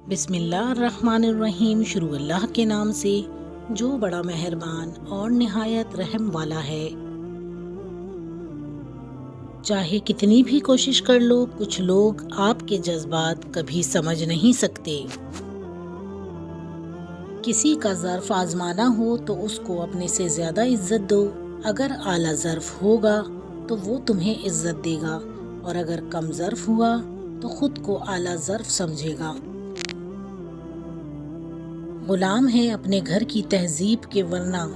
بسم اللہ الرحمن الرحیم۔ شروع اللہ کے نام سے جو بڑا مہربان اور نہایت رحم والا ہے۔ چاہے کتنی بھی کوشش کر لو، کچھ لوگ آپ کے جذبات کبھی سمجھ نہیں سکتے۔ کسی کا ظرف آزمانا ہو تو اس کو اپنے سے زیادہ عزت دو۔ اگر اعلیٰ ظرف ہوگا تو وہ تمہیں عزت دے گا، اور اگر کم ظرف ہوا تو خود کو اعلیٰ ظرف سمجھے گا۔ غلام ہیں اپنے گھر کی تہذیب کے، ورنہ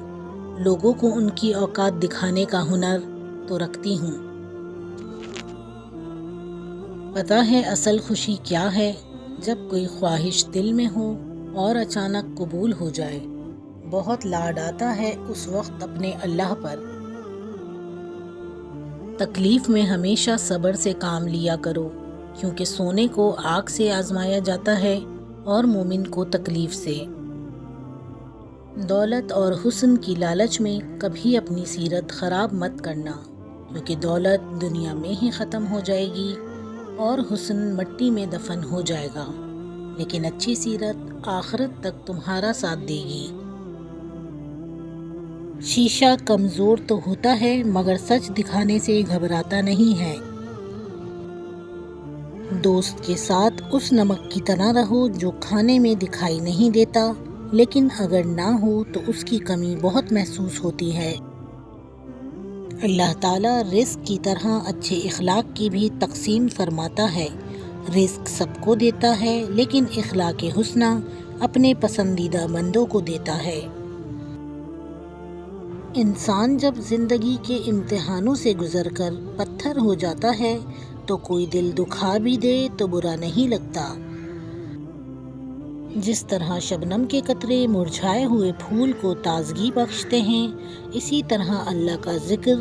لوگوں کو ان کی اوقات دکھانے کا ہنر تو رکھتی ہوں۔ پتہ ہے اصل خوشی کیا ہے؟ جب کوئی خواہش دل میں ہو اور اچانک قبول ہو جائے۔ بہت لاڈ آتا ہے اس وقت اپنے اللہ پر۔ تکلیف میں ہمیشہ صبر سے کام لیا کرو، کیونکہ سونے کو آگ سے آزمایا جاتا ہے اور مومن کو تکلیف سے۔ دولت اور حسن کی لالچ میں کبھی اپنی سیرت خراب مت کرنا، کیونکہ دولت دنیا میں ہی ختم ہو جائے گی اور حسن مٹی میں دفن ہو جائے گا، لیکن اچھی سیرت آخرت تک تمہارا ساتھ دے گی۔ شیشہ کمزور تو ہوتا ہے مگر سچ دکھانے سے گھبراتا نہیں ہے۔ دوست کے ساتھ اس نمک کی طرح رہو جو کھانے میں دکھائی نہیں دیتا، لیکن اگر نہ ہو تو اس کی کمی بہت محسوس ہوتی ہے۔ اللہ تعالیٰ رزق کی طرح اچھے اخلاق کی بھی تقسیم فرماتا ہے۔ رزق سب کو دیتا ہے، لیکن اخلاق حسنہ اپنے پسندیدہ بندوں کو دیتا ہے۔ انسان جب زندگی کے امتحانوں سے گزر کر پتھر ہو جاتا ہے تو کوئی دل دکھا بھی دے تو برا نہیں لگتا۔ جس طرح شبنم کے قطرے مرجھائے ہوئے پھول کو تازگی بخشتے ہیں، اسی طرح اللہ کا ذکر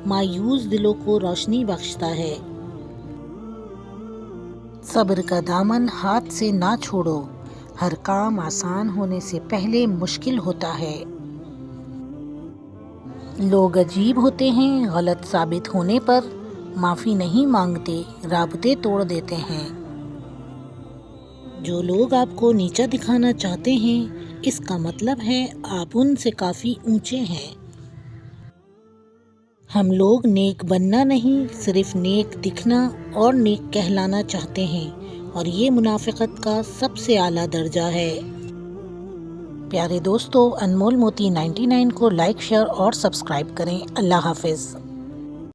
مایوس دلوں کو روشنی بخشتا ہے۔ صبر کا دامن ہاتھ سے نہ چھوڑو، ہر کام آسان ہونے سے پہلے مشکل ہوتا ہے۔ لوگ عجیب ہوتے ہیں، غلط ثابت ہونے پر معافی نہیں مانگتے، رابطے توڑ دیتے ہیں۔ جو لوگ آپ کو نیچا دکھانا چاہتے ہیں، اس کا مطلب ہے آپ ان سے کافی اونچے ہیں۔ ہم لوگ نیک بننا نہیں، صرف نیک دکھنا اور نیک کہلانا چاہتے ہیں، اور یہ منافقت کا سب سے اعلیٰ درجہ ہے۔ پیارے دوستو، انمول موتی 99 کو لائک، شیئر اور سبسکرائب کریں۔ اللہ حافظ۔